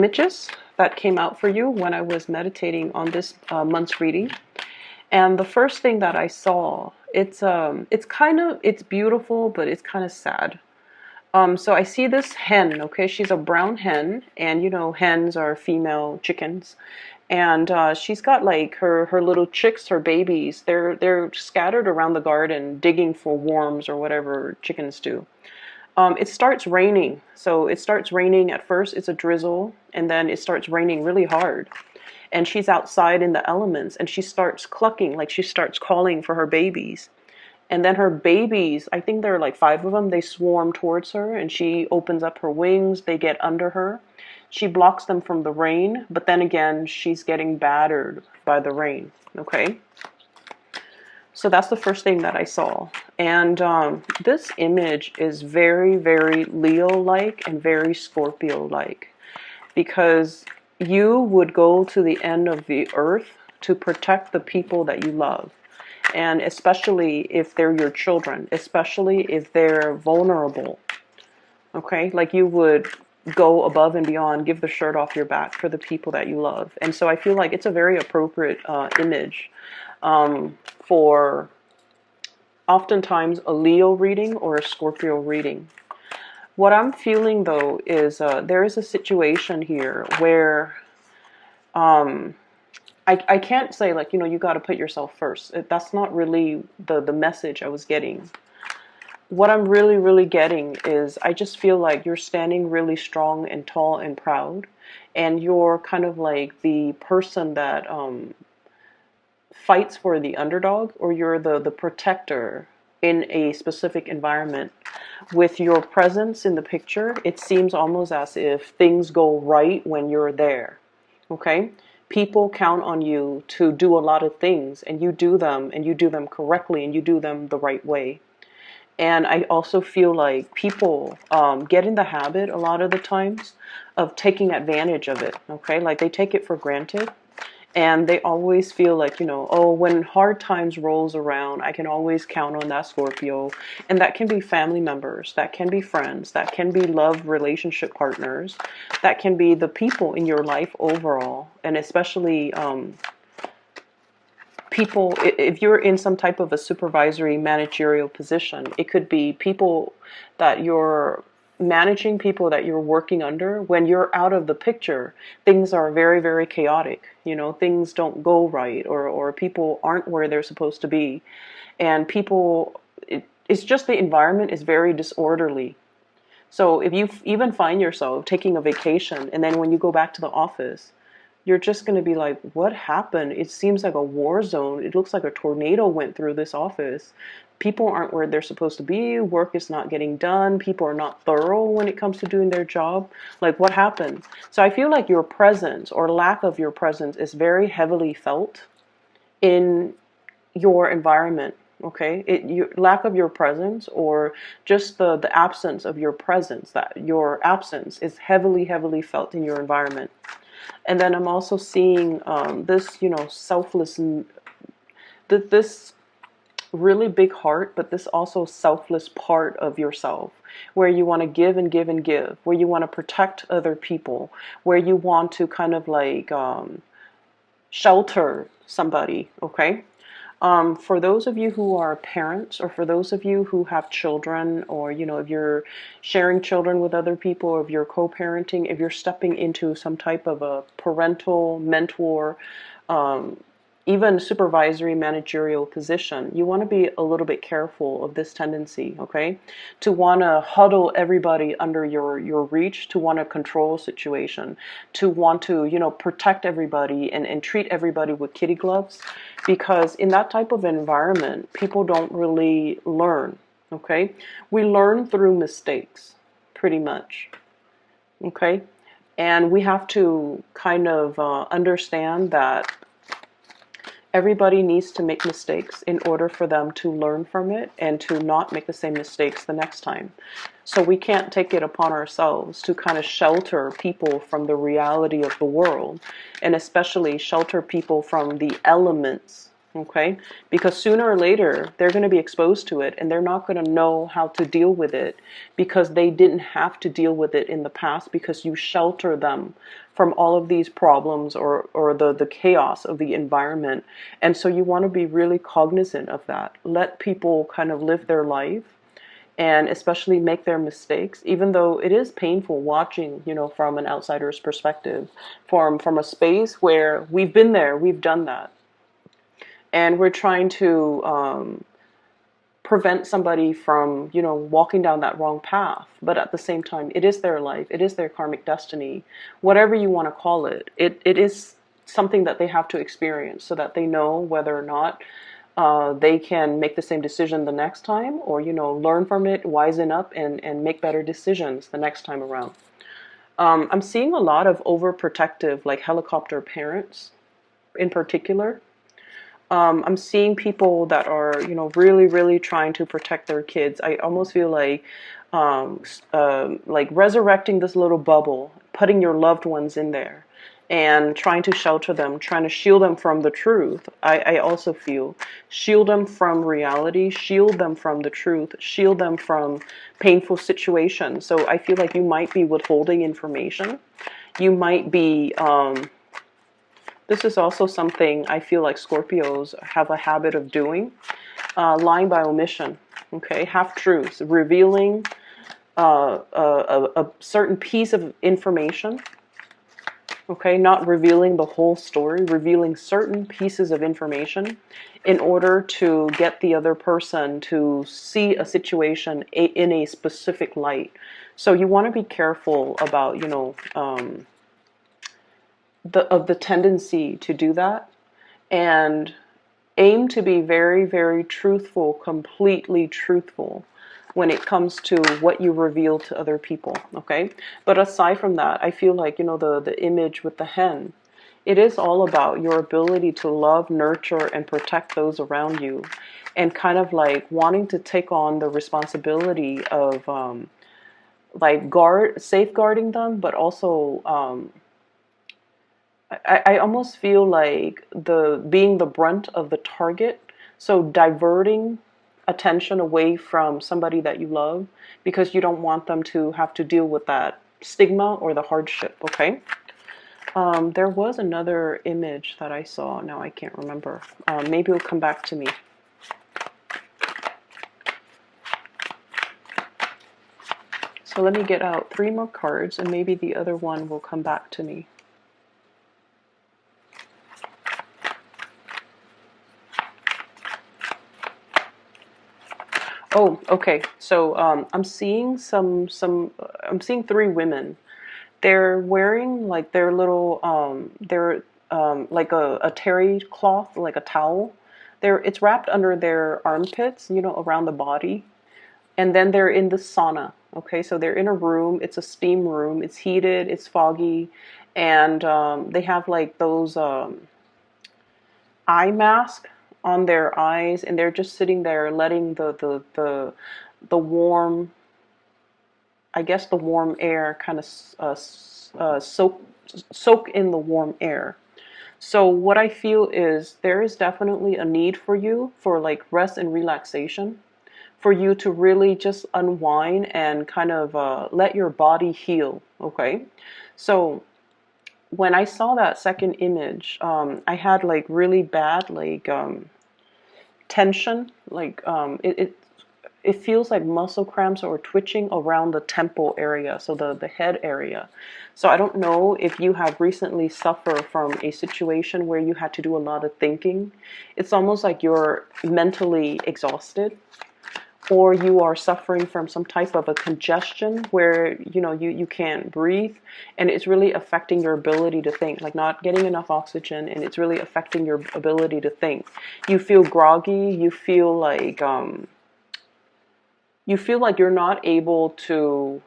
images that came out for you when I was meditating on this month's reading. And the first thing that I saw, it's beautiful, but it's kind of sad. So I see this hen, okay? She's a brown hen, and you know, hens are female chickens. And she's got like her little chicks, her babies. They're scattered around the garden, digging for worms or whatever chickens do. It starts raining. So it starts raining. At first, it's a drizzle, and then it starts raining really hard. And she's outside in the elements, and she starts clucking, like she starts calling for her babies. And then her babies, I think there are like 5 of them, they swarm towards her, and she opens up her wings. They get under her. She blocks them from the rain, but then again, she's getting battered by the rain. Okay? So that's the first thing that I saw. And this image is very, very Leo-like and very Scorpio-like, because you would go to the end of the earth to protect the people that you love. And especially if they're your children, especially if they're vulnerable. Okay? Like you would go above and beyond, give the shirt off your back for the people that you love. And so I feel like it's a very appropriate image for oftentimes a Leo reading or a Scorpio reading. What I'm feeling though is there is a situation here where I can't say like, you know, you got to put yourself first. That's not really the message I was getting. What I'm really, really getting is I just feel like you're standing really strong and tall and proud. And you're kind of like the person that fights for the underdog, or you're the protector in a specific environment. With your presence in the picture, it seems almost as if things go right when you're there. Okay? People count on you to do a lot of things, and you do them, and you do them correctly, and you do them the right way. And I also feel like people get in the habit a lot of the times of taking advantage of it. Okay? Like they take it for granted. And they always feel like, you know, oh, when hard times rolls around, I can always count on that Scorpio. And that can be family members, that can be friends, that can be love relationship partners, that can be the people in your life overall. And especially people, if you're in some type of a supervisory managerial position, it could be people that you're managing, people that you're working under. When you're out of the picture, things are very, very chaotic. You know, things don't go right, or people aren't where they're supposed to be. And people, it's just the environment is very disorderly. So if you even find yourself taking a vacation, and then when you go back to the office, you're just going to be like, what happened? It seems like a war zone. It looks like a tornado went through this office. People aren't where they're supposed to be. Work is not getting done. People are not thorough when it comes to doing their job. Like, what happened? So I feel like your presence or lack of your presence is very heavily felt in your environment. Okay, your lack of your presence, or just the absence of your presence, that your absence is heavily, heavily felt in your environment. And then I'm also seeing this, you know, selfless, this really big heart, but this also selfless part of yourself, where you want to give and give and give, where you want to protect other people, where you want to kind of like shelter somebody. Okay? For those of you who are parents, or for those of you who have children, or, you know, if you're sharing children with other people, or if you're co-parenting, if you're stepping into some type of a parental mentor, even supervisory managerial position, you want to be a little bit careful of this tendency, okay? To want to huddle everybody under your reach, to want to control a situation, to want to, you know, protect everybody and treat everybody with kitty gloves, because in that type of environment, people don't really learn, okay? We learn through mistakes, pretty much, okay? And we have to kind of understand that everybody needs to make mistakes in order for them to learn from it and to not make the same mistakes the next time. So we can't take it upon ourselves to kind of shelter people from the reality of the world, and especially shelter people from the elements Okay, because sooner or later they're going to be exposed to it, and they're not going to know how to deal with it because they didn't have to deal with it in the past, because you shelter them from all of these problems, or the chaos of the environment. And so you want to be really cognizant of that. Let people kind of live their life, and especially make their mistakes, even though it is painful watching, from an outsider's perspective, from a space where we've been there, we've done that, and we're trying to prevent somebody from, walking down that wrong path. But at the same time, it is their life, it is their karmic destiny, whatever you want to call it. It is something that they have to experience, so that they know whether or not they can make the same decision the next time, or, learn from it, wisen up, and make better decisions the next time around. I'm seeing a lot of overprotective, like helicopter parents in particular. I'm seeing people that are, really, really trying to protect their kids. I almost feel like resurrecting this little bubble, putting your loved ones in there, and trying to shelter them, trying to shield them from the truth. I also feel shield them from reality, shield them from the truth, shield them from painful situations. So I feel like you might be withholding information. You might be this is also something I feel like Scorpios have a habit of doing, lying by omission, okay? Half-truths, revealing a certain piece of information, okay? Not revealing the whole story, revealing certain pieces of information in order to get the other person to see a situation in a specific light. So you want to be careful about, the tendency to do that, and aim to be very, very truthful, completely truthful when it comes to what you reveal to other people, okay? But aside from that, I feel like, the image with the hen, it is all about your ability to love, nurture, and protect those around you, and kind of like wanting to take on the responsibility of like safeguarding them, but also I almost feel like being the brunt of the target, so diverting attention away from somebody that you love, because you don't want them to have to deal with that stigma or the hardship, okay? There was another image that I saw, now I can't remember. Maybe it'll come back to me. So let me get out 3 more cards, and maybe the other one will come back to me. Oh, okay. So I'm seeing I'm seeing 3 women. They're wearing like their little they're like a terry cloth, like a towel. It's wrapped under their armpits, around the body. And then they're in the sauna. Okay, so they're in a room. It's a steam room. It's heated. It's foggy, and they have like those eye mask on their eyes, and they're just sitting there letting the warm, I guess the warm air kind of soak in the warm air. So what I feel is there is definitely a need for you for like rest and relaxation, for you to really just unwind and kind of let your body heal. Okay, so when I saw that second image, I had like really bad like tension, like it feels like muscle cramps or twitching around the temple area, so the head area. So I don't know if you have recently suffered from a situation where you had to do a lot of thinking. It's almost like you're mentally exhausted, or you are suffering from some type of a congestion where you can't breathe, and it's really affecting your ability to think, like not getting enough oxygen, and it's really affecting your ability to think. You feel groggy, you feel like you're not able to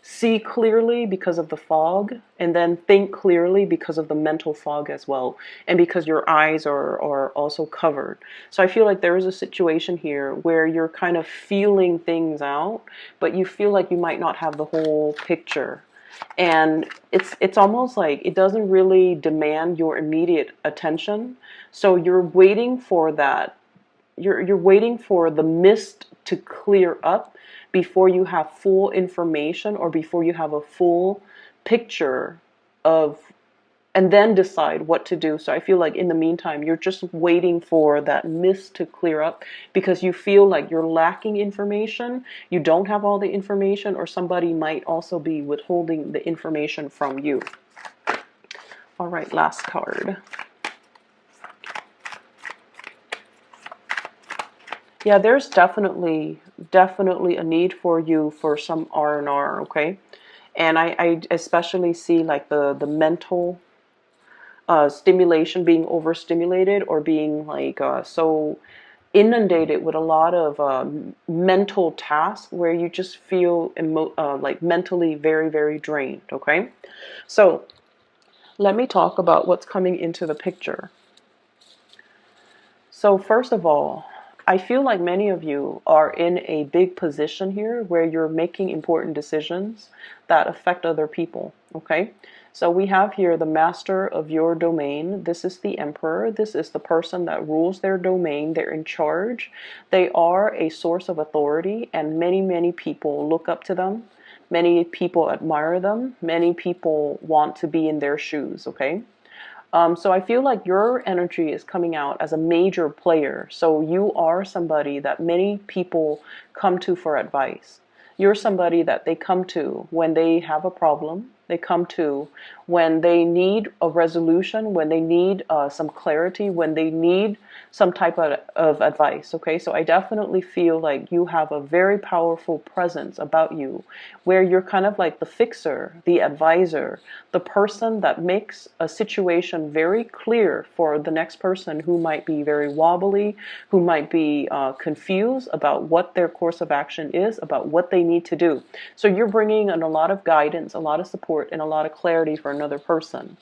see clearly because of the fog, and then think clearly because of the mental fog as well, and because your eyes are also covered. So I feel like there is a situation here where you're kind of feeling things out, but you feel like you might not have the whole picture. And it's almost like it doesn't really demand your immediate attention. So you're waiting for that. You're waiting for the mist to clear up before you have full information, or before you have a full picture of, and then decide what to do. So I feel like in the meantime, you're just waiting for that mist to clear up because you feel like you're lacking information. You don't have all the information, or somebody might also be withholding the information from you. All right, last card. Yeah, there's definitely a need for you for some R&R, okay? And I especially see like the mental stimulation, being overstimulated, or being like so inundated with a lot of mental tasks where you just feel like mentally very, very drained, okay? So let me talk about what's coming into the picture. So first of all, I feel like many of you are in a big position here where you're making important decisions that affect other people, okay? So we have here the master of your domain. This is the emperor. This is the person that rules their domain. They're in charge. They are a source of authority, and many, many people look up to them. Many people admire them. Many people want to be in their shoes, okay? So I feel like your energy is coming out as a major player. So you are somebody that many people come to for advice. You're somebody that they come to when they have a problem. They come to when they need a resolution, when they need some clarity, when they need some type of advice. Okay, so I definitely feel like you have a very powerful presence about you, where you're kind of like the fixer, the advisor, the person that makes a situation very clear for the next person who might be very wobbly, who might be confused about what their course of action is, about what they need to do. So you're bringing in a lot of guidance, a lot of support, and a lot of clarity for another person.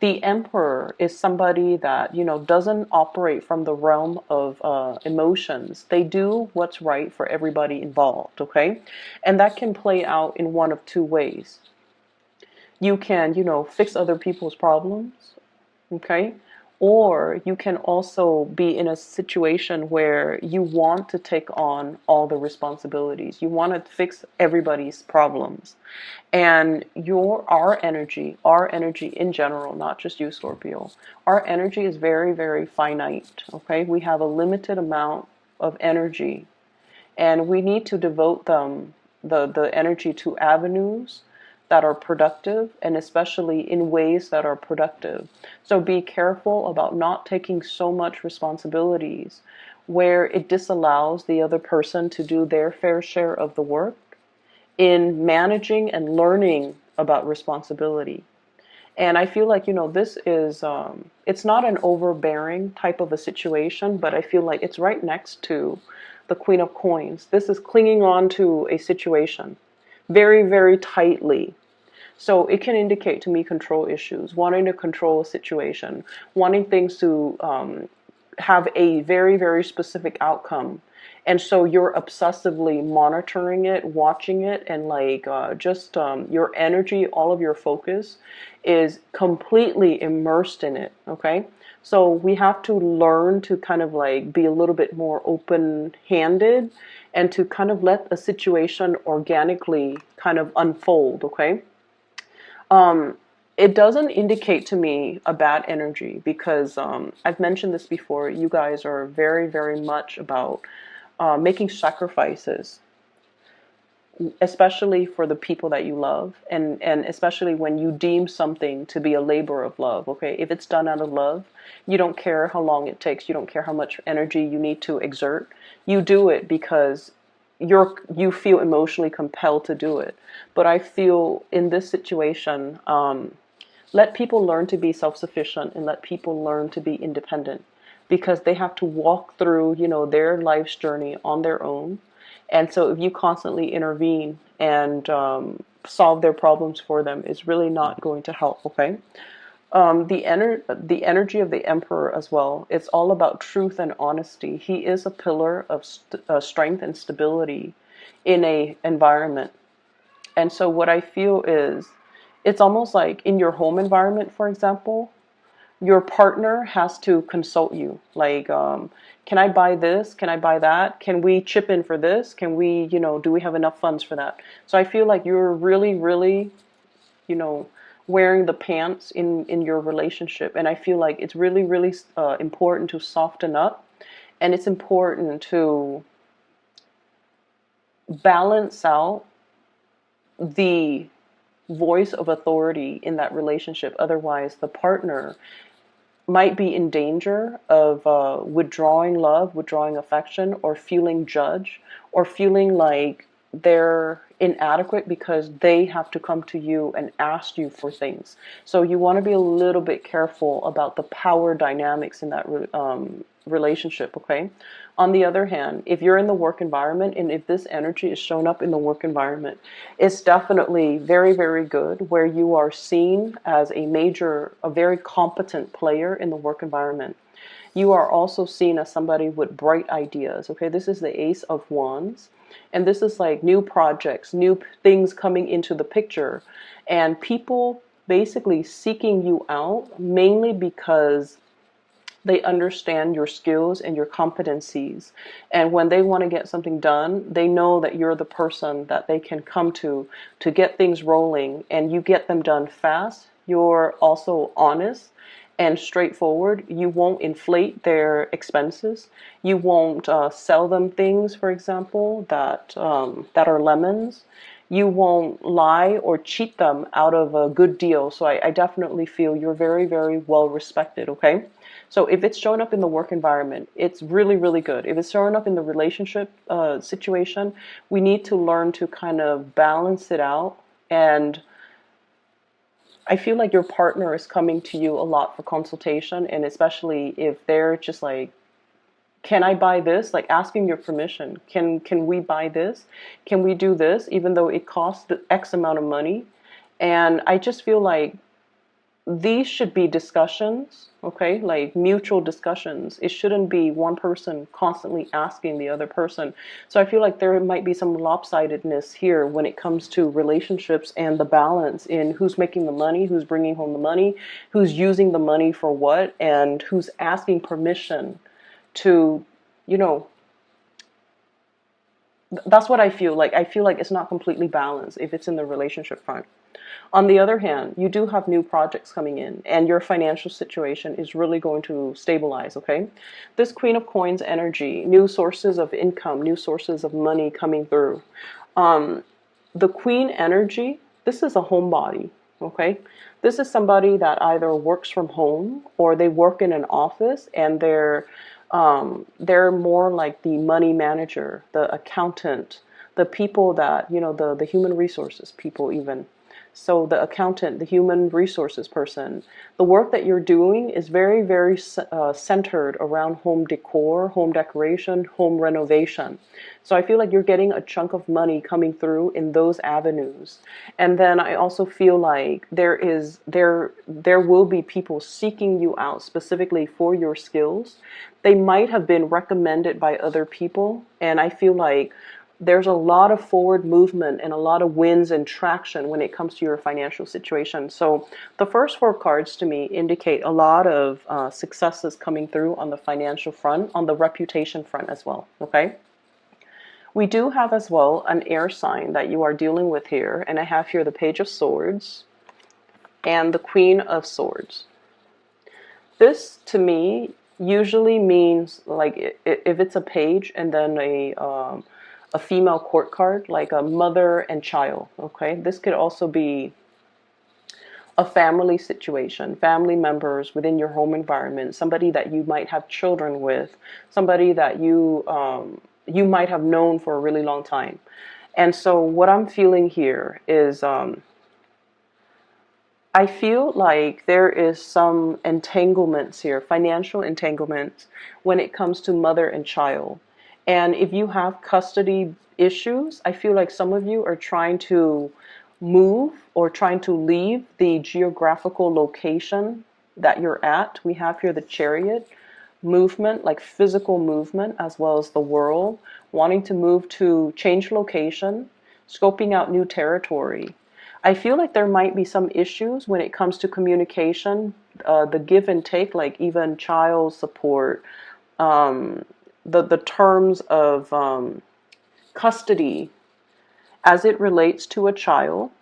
The emperor is somebody that, doesn't operate from the realm of emotions. They do what's right for everybody involved, okay? And that can play out in one of two ways. You can, fix other people's problems, okay? Or you can also be in a situation where you want to take on all the responsibilities. You want to fix everybody's problems. And our energy in general, not just you, Scorpio, our energy is very, very finite, okay? We have a limited amount of energy, and we need to devote the energy to avenues that are productive, and especially in ways that are productive. So be careful about not taking so much responsibilities where it disallows the other person to do their fair share of the work in managing and learning about responsibility. And I feel like, this is, it's not an overbearing type of a situation, but I feel like it's right next to the Queen of Coins. This is clinging on to a situation very, very tightly. So it can indicate to me control issues, wanting to control a situation, wanting things to have a very, very specific outcome. And so you're obsessively monitoring it, watching it, and like just your energy, all of your focus is completely immersed in it, okay? So we have to learn to kind of like be a little bit more open-handed and to kind of let a situation organically kind of unfold, okay? It doesn't indicate to me a bad energy because I've mentioned this before. You guys are very, very much about making sacrifices, especially for the people that you love, and especially when you deem something to be a labor of love, okay? If it's done out of love, you don't care how long it takes. You don't care how much energy you need to exert. You do it because you feel emotionally compelled to do it. But I feel in this situation, let people learn to be self-sufficient and let people learn to be independent, because they have to walk through, their life's journey on their own. And so if you constantly intervene and solve their problems for them, it's really not going to help, okay? The energy of the emperor as well, it's all about truth and honesty. He is a pillar of strength and stability in a environment. And so what I feel is It's almost like in your home environment, for example, your partner has to consult you. Like, can I buy this? Can I buy that? Can we chip in for this? Can we, do we have enough funds for that? So I feel like you're really, really, you know, wearing the pants in your relationship. And I feel like it's really, really important to soften up. And it's important to balance out the voice of authority in that relationship. Otherwise, the partner might be in danger of withdrawing love, withdrawing affection, or feeling judged, or feeling like they're inadequate because they have to come to you and ask you for things. So you want to be a little bit careful about the power dynamics in that relationship, okay? On the other hand, if you're in the work environment and if this energy is shown up in the work environment, it's definitely very, very good where you are seen as a very competent player in the work environment. You are also seen as somebody with bright ideas, okay? This is the Ace of Wands. And this is like new projects, new things coming into the picture, and people basically seeking you out mainly because they understand your skills and your competencies. And when they want to get something done, they know that you're the person that they can come to get things rolling, and you get them done fast. You're also honest and straightforward. You won't inflate their expenses. You won't sell them things, for example, that are lemons. You won't lie or cheat them out of a good deal. So I definitely feel you're very, very well respected, okay? So if it's showing up in the work environment, it's really, really good. If it's showing up in the relationship situation, we need to learn to kind of balance it out. And I feel like your partner is coming to you a lot for consultation, and especially if they're just like, can I buy this? Like asking your permission. Can we buy this? Can we do this? Even though it costs the X amount of money. And I just feel like these should be discussions, okay? Like mutual discussions. It shouldn't be one person constantly asking the other person. So I feel like there might be some lopsidedness here when it comes to relationships and the balance in who's making the money, who's bringing home the money, who's using the money for what, and who's asking permission to, you know, that's what I feel like. I feel like it's not completely balanced if it's in the relationship front. On the other hand, you do have new projects coming in, and your financial situation is really going to stabilize, okay? This Queen of Coins energy, new sources of income, new sources of money coming through. The Queen energy, this is a homebody, okay? This is somebody that either works from home or they work in an office, and they're more like the money manager, the accountant, the people that, the human resources people even. So the accountant, the human resources person, the work that you're doing is very, very centered around home decor, home decoration, home renovation. So I feel like you're getting a chunk of money coming through in those avenues. And then I also feel like there will be people seeking you out specifically for your skills. They might have been recommended by other people, and I feel like there's a lot of forward movement and a lot of wins and traction when it comes to your financial situation. So the first four cards to me indicate a lot of successes coming through on the financial front, on the reputation front as well, okay? We do have as well an air sign that you are dealing with here, and I have here the Page of Swords and the Queen of Swords. This to me usually means, like, if it's a page and then a female court card, like a mother and child, okay? This could also be a family situation, family members within your home environment, somebody that you might have children with, somebody that you might have known for a really long time. And so what I'm feeling here is I feel like there is some entanglements here, financial entanglements, when it comes to mother and child. And if you have custody issues, I feel like some of you are trying to move or trying to leave the geographical location that you're at. We have here the Chariot movement, like physical movement, as well as the World, wanting to move to change location, scoping out new territory. I feel like there might be some issues when it comes to communication, the give and take, like even child support, um, the terms of custody as it relates to a child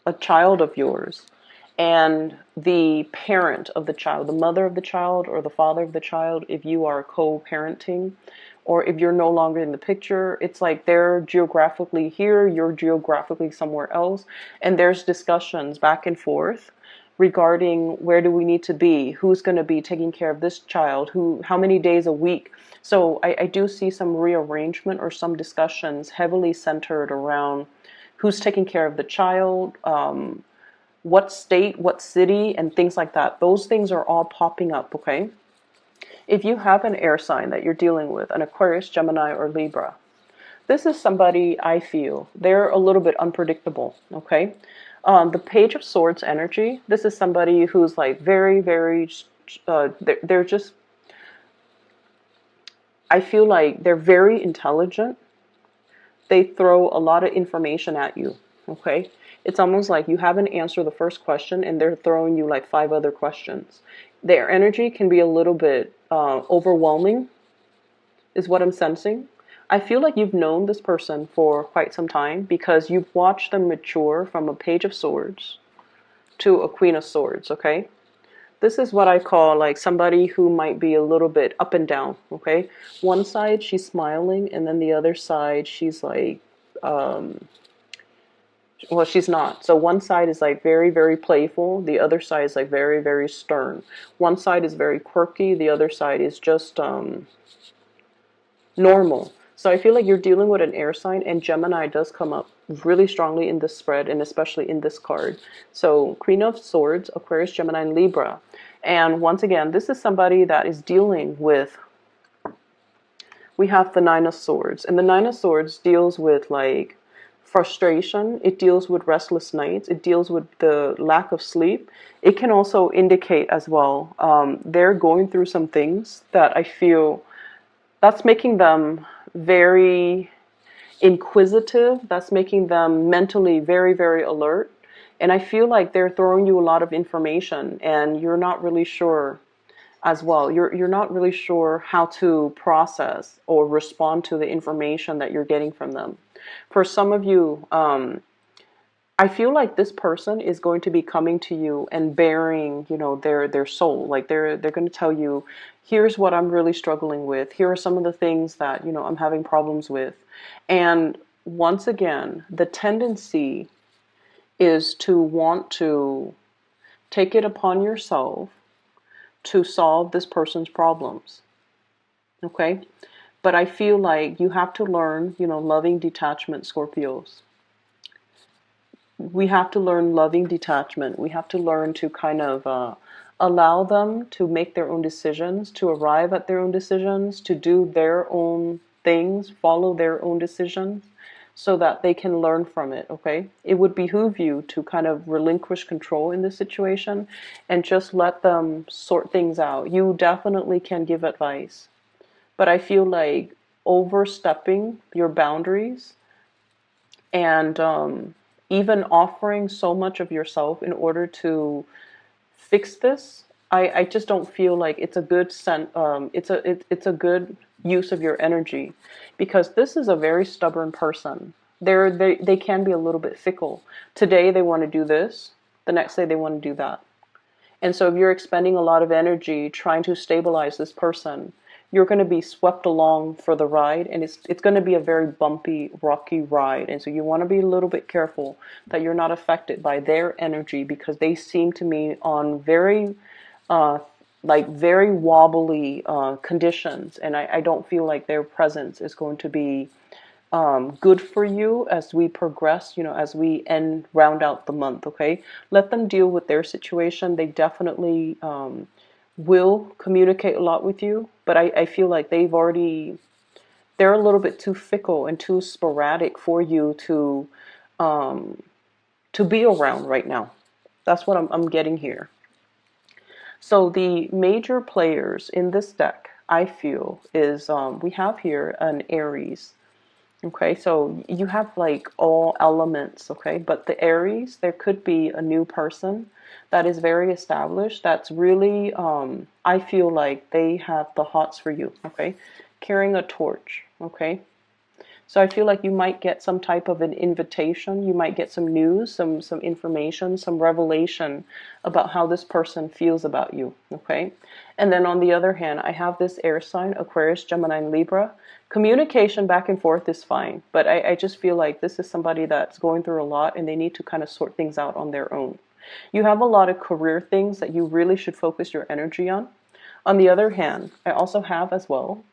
of yours, and the parent of the child, the mother of the child or the father of the child, if you are co-parenting, or if you're no longer in the picture, it's like they're geographically here, you're geographically somewhere else, and there's discussions back and forth regarding where do we need to be, who's going to be taking care of this child, how many days a week. So I do see some rearrangement or some discussions heavily centered around who's taking care of the child, what state, what city, and things like that. Those things are all popping up, okay? If you have an air sign that you're dealing with, an Aquarius, Gemini, or Libra, this is somebody I feel they're a little bit unpredictable, okay? The Page of Swords energy, this is somebody who's like very, very, they're just, I feel like they're very intelligent. They throw a lot of information at you, okay? It's almost like you haven't answered the first question and they're throwing you like 5 other questions. Their energy can be a little bit overwhelming, is what I'm sensing. I feel like you've known this person for quite some time because you've watched them mature from a Page of Swords to a Queen of Swords, okay? This is what I call like somebody who might be a little bit up and down, okay? One side she's smiling, and then the other side she's like, well, she's not. So one side is like very, very playful. The other side is like very, very stern. One side is very quirky. The other side is just normal. So I feel like you're dealing with an air sign, and Gemini does come up really strongly in this spread, and especially in this card. So Queen of Swords, Aquarius, Gemini, and Libra. And once again, this is somebody that is dealing with, we have the Nine of Swords. And the Nine of Swords deals with like frustration. It deals with restless nights. It deals with the lack of sleep. It can also indicate as well, they're going through some things that I feel that's making them very inquisitive. That's making them mentally very, very alert. And I feel like they're throwing you a lot of information and you're not really sure as well. You're not really sure how to process or respond to the information that you're getting from them. For some of you, I feel like this person is going to be coming to you and bearing, you know, their soul. Like they're going to tell you, here's what I'm really struggling with. Here are some of the things that, you know, I'm having problems with. And once again, the tendency is to want to take it upon yourself to solve this person's problems. Okay? But I feel like you have to learn, you know, loving detachment, Scorpios. We have to learn loving detachment. We have to learn to kind of allow them to make their own decisions, to arrive at their own decisions, to do their own things, follow their own decisions, so that they can learn from it, okay? It would behoove you to kind of relinquish control in this situation and just let them sort things out. You definitely can give advice, but I feel like overstepping your boundaries and even offering so much of yourself in order to fix this, I just don't feel like it's a good it's a good use of your energy, because this is a very stubborn person. They can be a little bit fickle. Today they want to do this, the next day they want to do that. And so if you're expending a lot of energy trying to stabilize this person, you're going to be swept along for the ride, and it's going to be a very bumpy, rocky ride. And so you want to be a little bit careful that you're not affected by their energy, because they seem to me on very very wobbly conditions, and I don't feel like their presence is going to be good for you as we progress, you know, as we round out the month, okay? Let them deal with their situation. They definitely will communicate a lot with you, but I feel like they're a little bit too fickle and too sporadic for you to be around right now. That's what I'm getting here. So the major players in this deck, I feel, is we have here an Aries. Okay, so you have like all elements, okay? But the Aries, there could be a new person that is very established, that's really, I feel like they have the hots for you, okay? Carrying a torch, okay? So I feel like you might get some type of an invitation. You might get some news, some information, some revelation about how this person feels about you, okay? And then on the other hand, I have this air sign, Aquarius, Gemini, and Libra. Communication back and forth is fine, but I just feel like this is somebody that's going through a lot and they need to kind of sort things out on their own. You have a lot of career things that you really should focus your energy on. On the other hand, I also have as well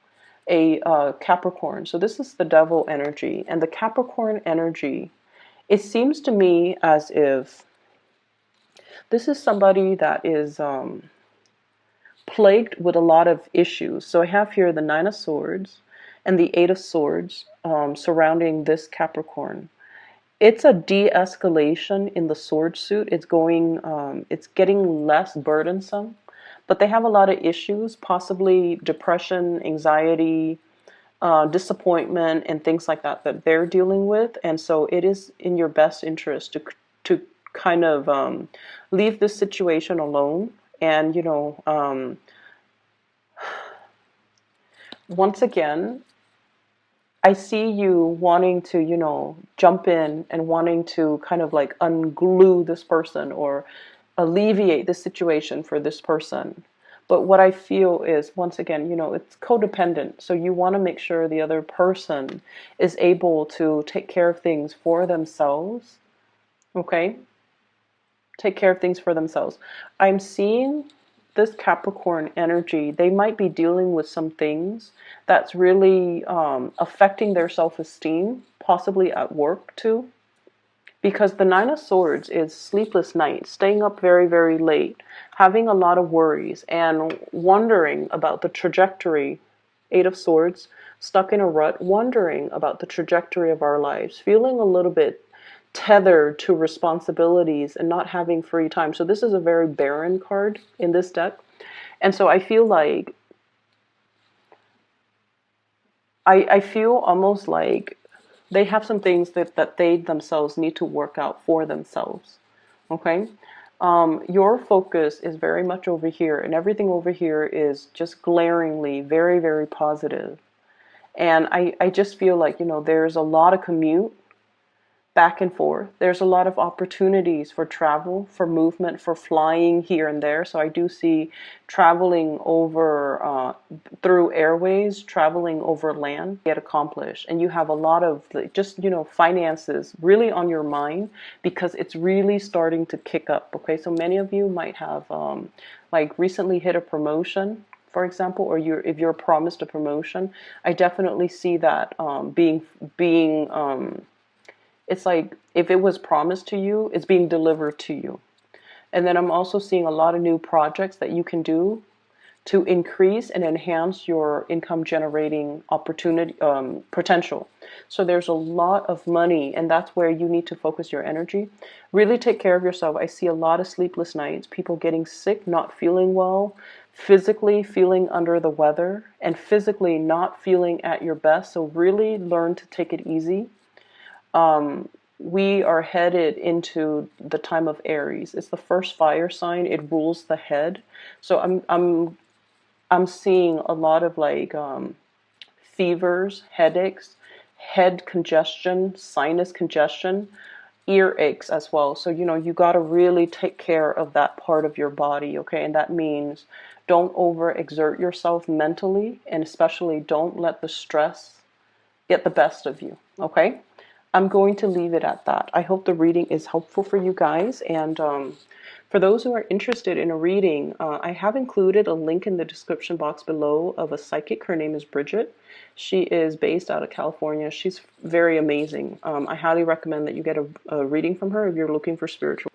a Capricorn. So this is the devil energy. And the Capricorn energy, it seems to me as if this is somebody that is plagued with a lot of issues. So I have here the Nine of Swords and the Eight of Swords surrounding this Capricorn. It's a de-escalation in the sword suit. It's getting less burdensome, but they have a lot of issues, possibly depression, anxiety, disappointment, and things like that that they're dealing with. And so it is in your best interest to kind of leave this situation alone. And once again, I see you wanting to, jump in and wanting to kind of like unglue this person or alleviate the situation for this person. But what I feel is, once again, it's codependent. So you want to make sure the other person is able to take care of things for themselves. Okay? Take care of things for themselves. I'm seeing this Capricorn energy, they might be dealing with some things that's really affecting their self-esteem, possibly at work too. Because the Nine of Swords is sleepless nights, staying up very, very late, having a lot of worries, and wondering about the trajectory. Eight of Swords, stuck in a rut, wondering about the trajectory of our lives, feeling a little bit tethered to responsibilities and not having free time. So this is a very barren card in this deck. And so I feel like, I feel almost like they have some things that they themselves need to work out for themselves. Okay? Your focus is very much over here, and everything over here is just glaringly very, very positive. And I just feel like, there's a lot of commute back and forth. There's a lot of opportunities for travel, for movement, for flying here and there. So I do see traveling over through airways, traveling over land, get accomplished. And you have a lot of just, finances really on your mind because it's really starting to kick up. Okay, so many of you might have like recently hit a promotion, for example, or if you're promised a promotion. I definitely see that being it's like if it was promised to you, it's being delivered to you. And then I'm also seeing a lot of new projects that you can do to increase and enhance your income generating opportunity potential. So there's a lot of money, and that's where you need to focus your energy. Really take care of yourself. I see a lot of sleepless nights, people getting sick, not feeling well, physically feeling under the weather, and physically not feeling at your best. So really learn to take it easy. We are headed into the time of Aries. It's the first fire sign. It rules the head. So I'm seeing a lot of like fevers, headaches, head congestion, sinus congestion, ear aches as well. So you got to really take care of that part of your body, okay? And that means don't overexert yourself mentally, and especially don't let the stress get the best of you, okay? I'm going to leave it at that. I hope the reading is helpful for you guys. And for those who are interested in a reading, I have included a link in the description box below of a psychic. Her name is Bridget. She is based out of California. She's very amazing. I highly recommend that you get a reading from her if you're looking for spiritual.